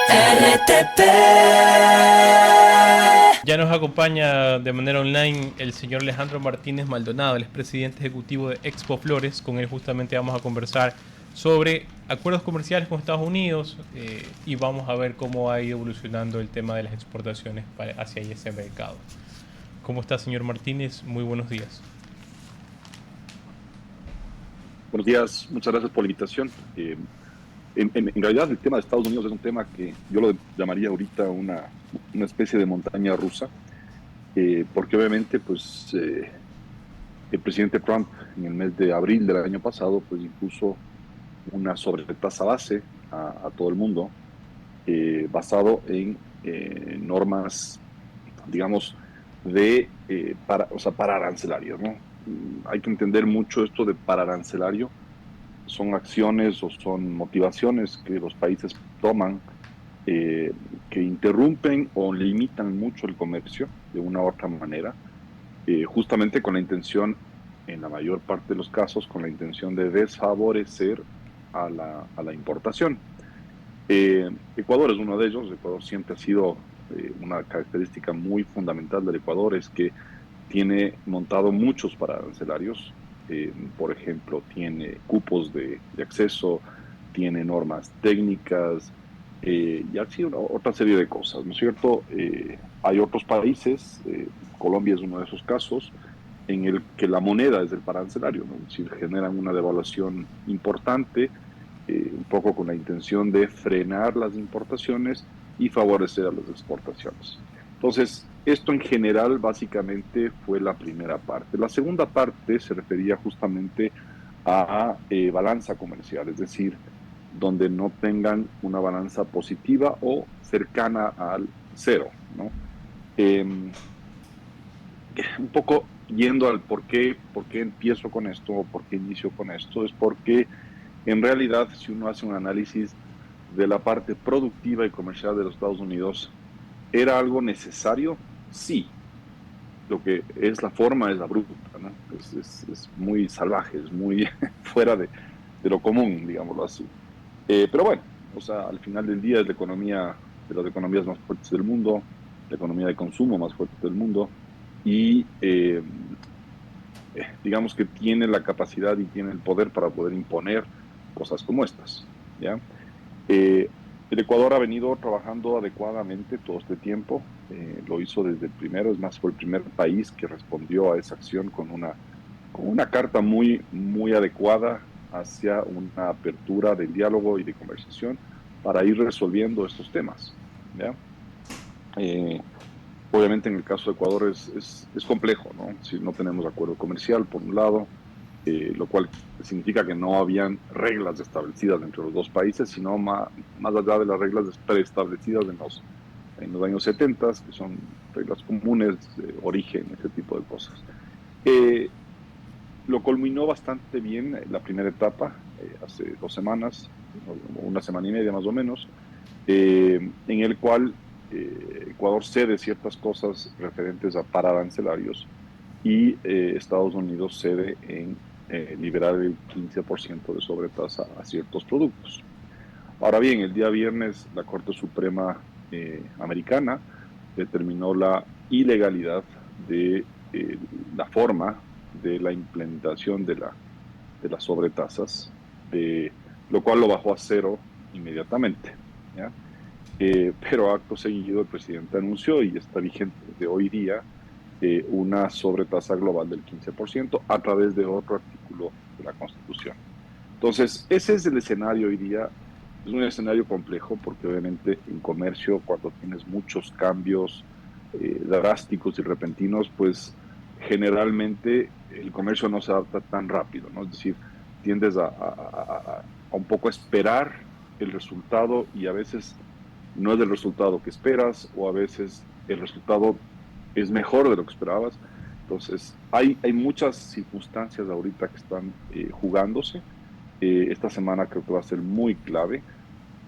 RTP. Ya nos acompaña de manera online el señor Alejandro Martínez Maldonado, el expresidente ejecutivo de Expo Flores. Con él justamente vamos a conversar sobre acuerdos comerciales con Estados Unidos y vamos a ver cómo ha ido evolucionando el tema de las exportaciones hacia ese mercado. ¿Cómo está, señor Martínez? Muy buenos días. Buenos días, muchas gracias por la invitación. En realidad el tema de Estados Unidos es un tema que yo lo llamaría ahorita una especie de montaña rusa, porque obviamente el presidente Trump en el mes de abril del año pasado pues impuso una sobretasa base a todo el mundo, basado en normas, digamos, para arancelarios, ¿no? Hay que entender mucho esto de para arancelario. Son acciones o son motivaciones que los países toman, eh, que interrumpen o limitan mucho el comercio de una u otra manera, justamente con la intención, en la mayor parte de los casos, con la intención de desfavorecer a la importación. Ecuador es uno de ellos. Ecuador siempre ha sido, una característica muy fundamental del Ecuador es que tiene montado muchos pararancelarios. Por ejemplo, tiene cupos de acceso, tiene normas técnicas, y así otra serie de cosas, ¿no es cierto? Hay otros países, Colombia es uno de esos casos, en el que la moneda es el parancelario, ¿no? Es decir, generan una devaluación importante, un poco con la intención de frenar las importaciones y favorecer a las exportaciones. Entonces, esto en general básicamente fue la primera parte. La segunda parte se refería justamente a balanza comercial, es decir, donde no tengan una balanza positiva o cercana al cero, ¿no? Eh, un poco yendo al por qué empiezo con esto o por qué inicio con esto, es porque en realidad, si uno hace un análisis de la parte productiva y comercial de los Estados Unidos, ¿era algo necesario? Sí. Lo que es la forma es abrupta, ¿no? Es muy salvaje, es muy fuera de lo común, digámoslo así. Pero bueno, o sea, al final del día es la economía de las economías más fuertes del mundo, la economía de consumo más fuerte del mundo, y digamos que tiene la capacidad y tiene el poder para poder imponer cosas como estas, ¿ya? Eh, el Ecuador ha venido trabajando adecuadamente todo este tiempo, lo hizo desde el primero, es más, fue el primer país que respondió a esa acción con una carta muy, muy adecuada hacia una apertura del diálogo y de conversación para ir resolviendo estos temas, ¿ya? Eh, Obviamente en el caso de Ecuador es complejo, ¿no? Si no tenemos acuerdo comercial, por un lado, lo cual significa que no habían reglas establecidas entre los dos países, sino más allá de las reglas preestablecidas en los años 70, que son reglas comunes de origen, ese tipo de cosas. Eh, lo culminó bastante bien la primera etapa, hace 2 semanas, una semana y media más o menos, en el cual Ecuador cede ciertas cosas referentes a pararancelarios y Estados Unidos cede en liberar el 15% de sobretasa a ciertos productos. Ahora bien, el día viernes la Corte Suprema americana determinó la ilegalidad de la forma de la implementación de las sobretasas, lo cual lo bajó a cero inmediatamente, ¿ya? Pero acto seguido el presidente anunció, y está vigente desde hoy día, una sobretasa global del 15% a través de otro artículo de la Constitución. Entonces, ese es el escenario hoy día. Es un escenario complejo porque obviamente en comercio, cuando tienes muchos cambios drásticos y repentinos, pues generalmente el comercio no se adapta tan rápido, ¿no? Es decir, tiendes a un poco esperar el resultado, y a veces no es el resultado que esperas, o a veces el resultado es mejor de lo que esperabas. Entonces, hay muchas circunstancias ahorita que están jugándose. Esta semana creo que va a ser muy clave.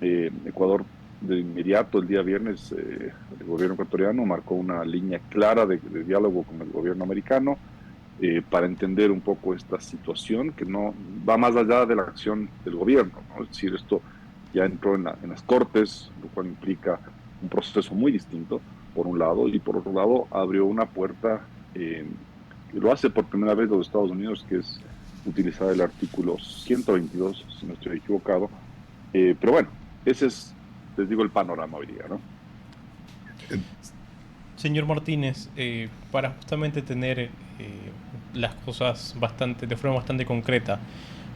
Ecuador de inmediato, el día viernes, el gobierno ecuatoriano marcó una línea clara de diálogo con el gobierno americano, para entender un poco esta situación que no va más allá de la acción del gobierno, ¿no? Es decir, esto ya entró en las Cortes, lo cual implica un proceso muy distinto, por un lado, y por otro lado abrió una puerta, que lo hace por primera vez los Estados Unidos, que es utilizar el artículo 122, si no estoy equivocado. Pero bueno, ese es, les digo, el panorama hoy día, ¿no? Señor Martínez, para justamente tener las cosas de forma bastante concreta,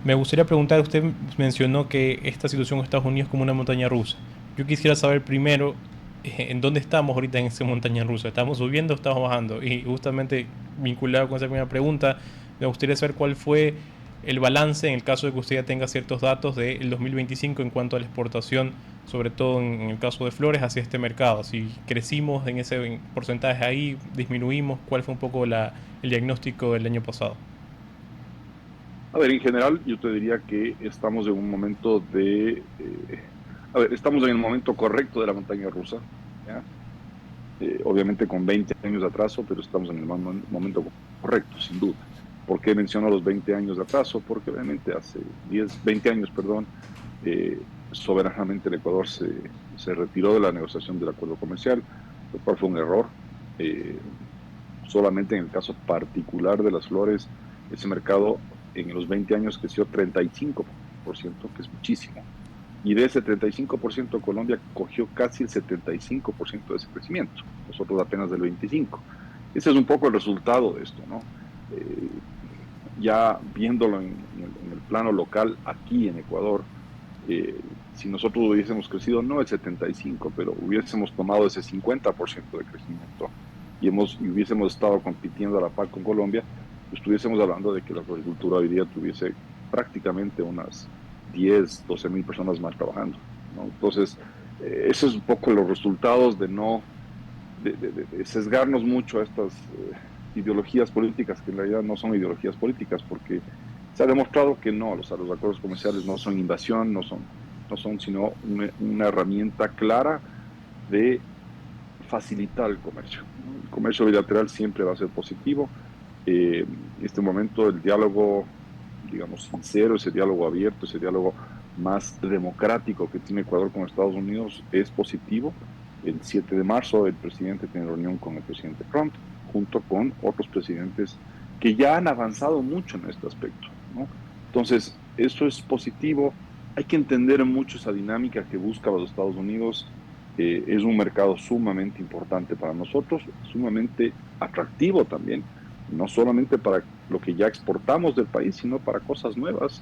me gustaría preguntar, usted mencionó que esta situación en Estados Unidos es como una montaña rusa. Yo quisiera saber primero en dónde estamos ahorita en esa montaña rusa. ¿Estamos subiendo o estamos bajando? Y justamente vinculado con esa primera pregunta, me gustaría saber cuál fue el balance en el caso de que usted ya tenga ciertos datos del 2025 en cuanto a la exportación, sobre todo en el caso de flores, hacia este mercado. Si crecimos en ese porcentaje ahí, disminuimos, ¿cuál fue un poco el diagnóstico del año pasado? A ver, en general yo te diría que estamos en un momento a ver, estamos en el momento correcto de la montaña rusa, ¿ya? Obviamente con 20 años de atraso, pero estamos en el momento correcto, sin duda. ¿Por qué menciono los 20 años de atraso? Porque obviamente hace 20 años, perdón, soberanamente el Ecuador se retiró de la negociación del acuerdo comercial, lo cual fue un error. Eh, Solamente en el caso particular de las flores, ese mercado en los 20 años creció 35%, que es muchísimo. Y de ese 35%, Colombia cogió casi el 75% de ese crecimiento, nosotros apenas del 25%. Ese es un poco el resultado de esto, ¿no? Eh, ya viéndolo en el plano local, aquí en Ecuador, eh, si nosotros hubiésemos crecido, no el 75%, pero hubiésemos tomado ese 50% de crecimiento y hubiésemos estado compitiendo a la par con Colombia, estuviésemos hablando de que la agricultura hoy día tuviese prácticamente unas 10, 12 mil personas más trabajando, ¿no? Entonces, eso es un poco los resultados de no de sesgarnos mucho a estas ideologías políticas, que en realidad no son ideologías políticas, porque se ha demostrado que no, los acuerdos comerciales no son invasión, no son sino una herramienta clara de facilitar el comercio, ¿no? El comercio bilateral siempre va a ser positivo. En este momento el diálogo, digamos, sincero, ese diálogo abierto, ese diálogo más democrático que tiene Ecuador con Estados Unidos es positivo. El 7 de marzo el presidente tiene reunión con el presidente Trump, junto con otros presidentes que ya han avanzado mucho en este aspecto, ¿no? Entonces, eso es positivo. Hay que entender mucho esa dinámica que busca los Estados Unidos. Es un mercado sumamente importante para nosotros, sumamente atractivo también, no solamente para lo que ya exportamos del país, sino para cosas nuevas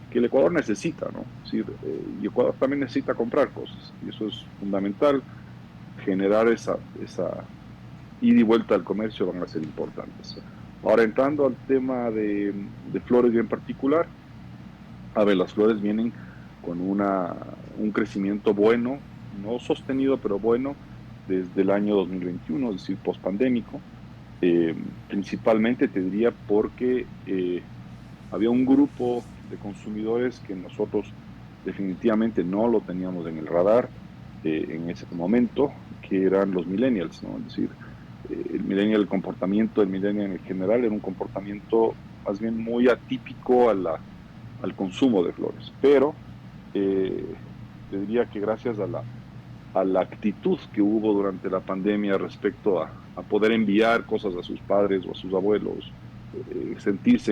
que el Ecuador necesita, ¿no? Es decir, y Ecuador también necesita comprar cosas, y eso es fundamental. Generar esa ida y vuelta al comercio van a ser importantes. Ahora, entrando al tema de flores en particular, a ver, las flores vienen con un crecimiento bueno, no sostenido, pero bueno, desde el año 2021, es decir, pospandémico. Eh, Principalmente te diría porque había un grupo de consumidores que nosotros definitivamente no lo teníamos en el radar en ese momento, que eran los millennials, ¿no? Es decir, el comportamiento del millennial en general era un comportamiento más bien muy atípico al consumo de flores, pero eh, te diría que gracias a la actitud que hubo durante la pandemia respecto a poder enviar cosas a sus padres o a sus abuelos, sentirse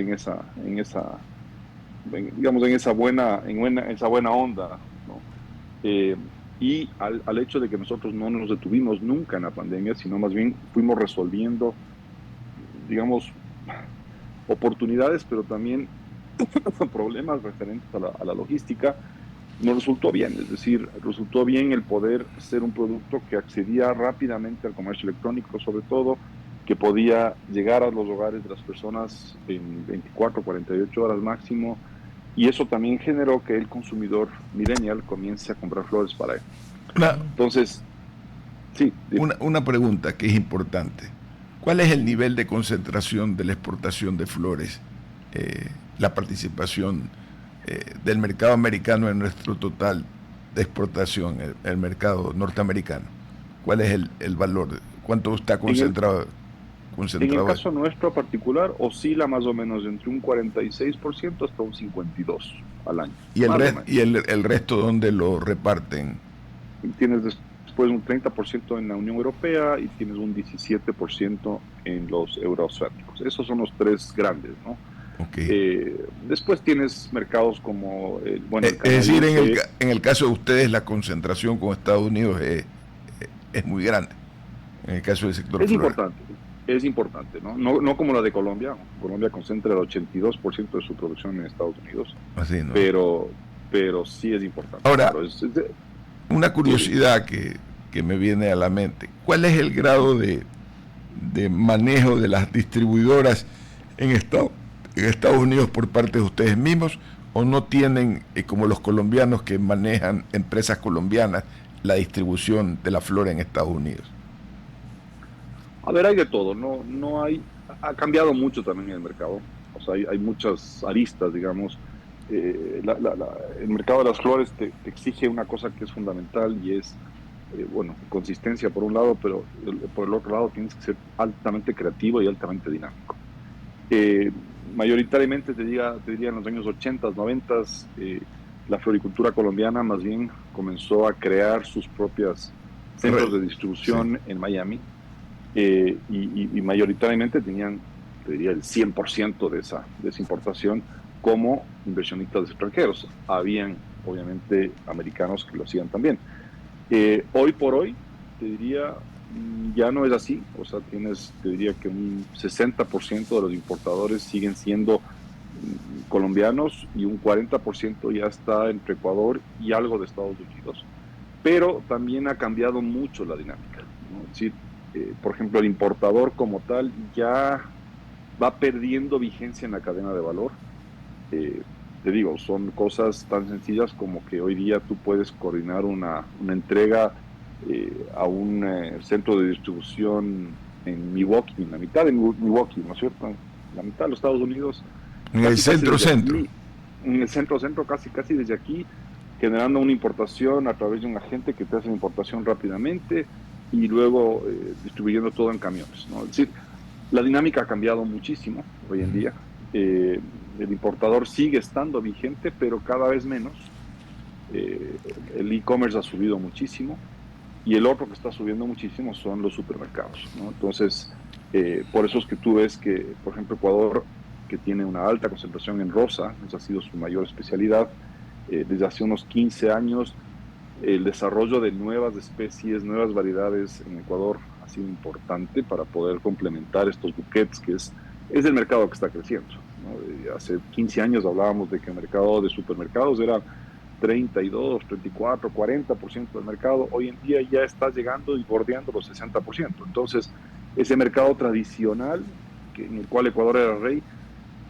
digamos, esa buena onda, ¿no? Eh, y al hecho de que nosotros no nos detuvimos nunca en la pandemia, sino más bien fuimos resolviendo, digamos, oportunidades, pero también problemas referentes a la logística, nos resultó bien. Es decir, resultó bien el poder ser un producto que accedía rápidamente al comercio electrónico, sobre todo, que podía llegar a los hogares de las personas en 24, 48 horas máximo, y eso también generó que el consumidor millennial comience a comprar flores para él. Una, Entonces, sí, dime. una pregunta que es importante. ¿Cuál es el nivel de concentración de la exportación de flores, la participación del mercado americano en nuestro total de exportación, el mercado norteamericano? ¿Cuál es el valor? ¿Cuánto está En el, en el concentrado ahí? caso nuestro particular, oscila más o menos entre un 46% hasta un 52%. al año. ¿Y el resto dónde lo reparten? Tienes después un 30% en la Unión Europea y tienes un 17% en los euroasiáticos. Esos son los tres grandes, ¿no? Okay. Después tienes mercados como, el Es decir, canadiense. en el caso de ustedes la concentración con Estados Unidos es muy grande, en el caso del sector Es floral. importante, es importante, ¿no? No como la de Colombia. Colombia concentra el 82% de su producción en Estados Unidos, Así, ¿no? pero sí es importante. Ahora, Claro, una curiosidad que me viene a la mente, ¿cuál es el grado de manejo de las distribuidoras en Estados Unidos por parte de ustedes mismos, o no tienen, como los colombianos que manejan empresas colombianas, la distribución de la flora en Estados Unidos? a ver, hay de todo, no hay, ha cambiado mucho también el mercado, o sea, hay muchas aristas, digamos. El mercado de las flores te exige una cosa que es fundamental y es, bueno, consistencia por un lado, pero por el otro lado tienes que ser altamente creativo y altamente dinámico. Eh, Mayoritariamente te diría en los años 80, 90, la floricultura colombiana más bien comenzó a crear sus propias centros de Sí. distribución en Miami, y mayoritariamente tenían, te diría, el 100% de esa importación como inversionistas extranjeros. Habían, obviamente, americanos que lo hacían también. Hoy por hoy, te diría, ya no es así. O sea, te diría que un 60% de los importadores siguen siendo colombianos y un 40% ya está entre Ecuador y algo de Estados Unidos. Pero también ha cambiado mucho la dinámica, ¿no? Es decir, por ejemplo, el importador como tal ya va perdiendo vigencia en la cadena de valor. Eh, Te digo, son cosas tan sencillas como que hoy día tú puedes coordinar una entrega a un centro de distribución en Milwaukee, en la mitad de Milwaukee, ¿no es cierto? En la mitad de los Estados Unidos, En el casi desde centro. aquí, en el centro, casi desde aquí, generando una importación a través de un agente que te hace la importación rápidamente y luego distribuyendo todo en camiones, ¿no? Es decir, la dinámica ha cambiado muchísimo hoy en día. Eh, el importador sigue estando vigente, pero cada vez menos. El e-commerce ha subido muchísimo y el otro que está subiendo muchísimo son los supermercados, ¿no? Entonces, por eso es que tú ves que, por ejemplo, Ecuador, que tiene una alta concentración en rosa, esa ha sido su mayor especialidad, desde hace unos 15 años, el desarrollo de nuevas especies, nuevas variedades en Ecuador ha sido importante para poder complementar estos buquets, es el mercado que está creciendo, ¿no? Hace 15 años hablábamos de que el mercado de supermercados era 32, 34, 40% del mercado. Hoy en día ya está llegando y bordeando los 60%. Entonces, ese mercado tradicional, en el cual Ecuador era rey,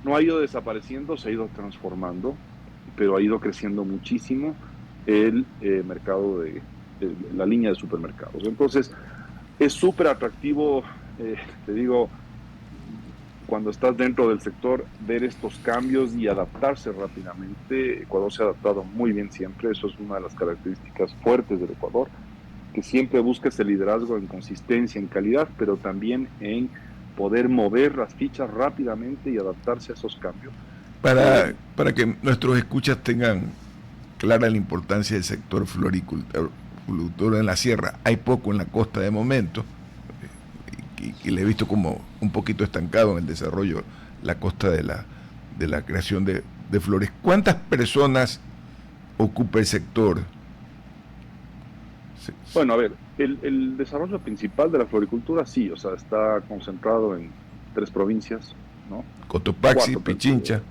no ha ido desapareciendo, se ha ido transformando, pero ha ido creciendo muchísimo el mercado de la línea de supermercados. Entonces, es súper atractivo, te digo, cuando estás dentro del sector, ver estos cambios y adaptarse rápidamente. Ecuador se ha adaptado muy bien siempre, eso es una de las características fuertes del Ecuador, que siempre busca ese liderazgo en consistencia, en calidad, pero también en poder mover las fichas rápidamente y adaptarse a esos cambios. Para que nuestros escuchas tengan clara la importancia del sector floricultor en la sierra, hay poco en la costa de momento, y le he visto como un poquito estancado en el desarrollo la costa de la creación de flores. ¿Cuántas personas ocupa el sector? Bueno, a ver, el desarrollo principal de la floricultura sí, o sea, está concentrado en 3 provincias, ¿no? Cotopaxi, Cuatro, Pichincha.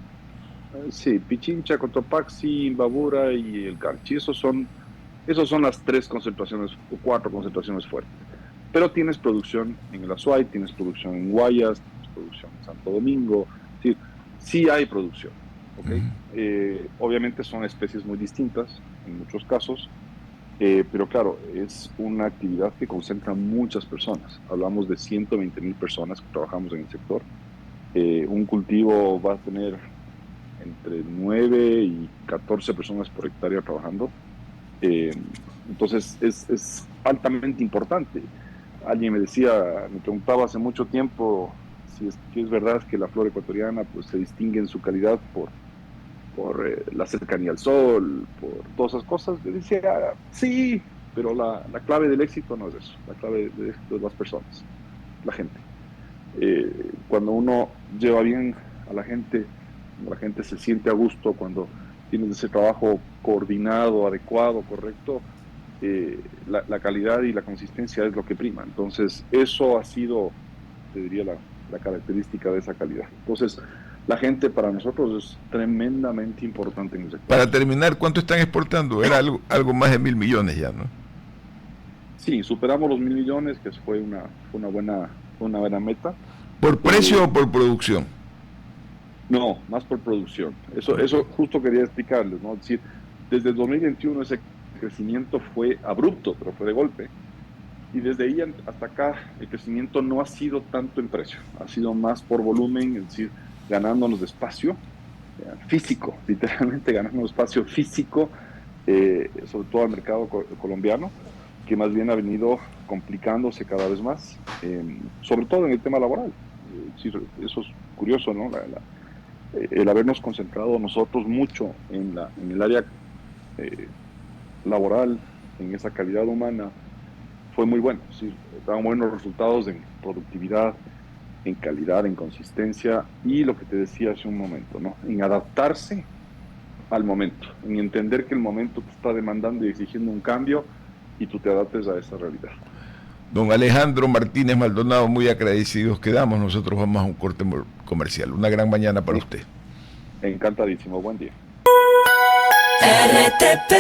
sí, Pichincha, Cotopaxi, Imbabura y el Carchi. Esos son las 3 concentraciones o 4 concentraciones fuertes. Pero tienes producción en el Azuay, tienes producción en Guayas, tienes producción en Santo Domingo. Sí, sí hay producción, ¿ok? Obviamente son especies muy distintas en muchos casos, pero claro, es una actividad que concentra muchas personas. Hablamos de 120,000 personas que trabajamos en el sector. Un cultivo va a tener entre 9 y 14 personas por hectárea trabajando. Eh, entonces es altamente importante. Alguien me preguntaba hace mucho tiempo si es verdad que la flora ecuatoriana pues se distingue en su calidad por la cercanía al sol, por todas esas cosas. Le decía, sí, pero la clave del éxito no es eso. La clave del éxito es las personas, la gente. Cuando uno lleva bien a la gente se siente a gusto, cuando tienes ese trabajo coordinado, adecuado, correcto, la calidad y la consistencia es lo que prima. Entonces, eso ha sido, te diría, la característica de esa calidad. Entonces, la gente para nosotros es tremendamente importante en el sector. Para terminar, ¿cuánto están exportando? Era algo más de 1.000 millones ya, ¿no? Sí, superamos los 1.000 millones, que fue una buena meta. ¿Por precio o por producción? No, más por producción. Eso justo quería explicarles, ¿no? Es decir, desde el 2021 ese crecimiento fue abrupto, pero fue de golpe. Y desde ahí hasta acá el crecimiento no ha sido tanto en precio, ha sido más por volumen, es decir, ganándonos de espacio físico, literalmente ganando espacio físico, sobre todo al mercado colombiano, que más bien ha venido complicándose cada vez más, sobre todo en el tema laboral. Eso es curioso, ¿no? El habernos concentrado nosotros mucho en el área laboral, en esa calidad humana, fue muy bueno. Sí, daban buenos resultados en productividad, en calidad, en consistencia y lo que te decía hace un momento, ¿no? En adaptarse al momento, en entender que el momento te está demandando y exigiendo un cambio y tú te adaptes a esa realidad. Don Alejandro Martínez Maldonado, muy agradecidos quedamos. Nosotros vamos a un corte comercial. Una gran mañana para usted. Encantadísimo, buen día. RTP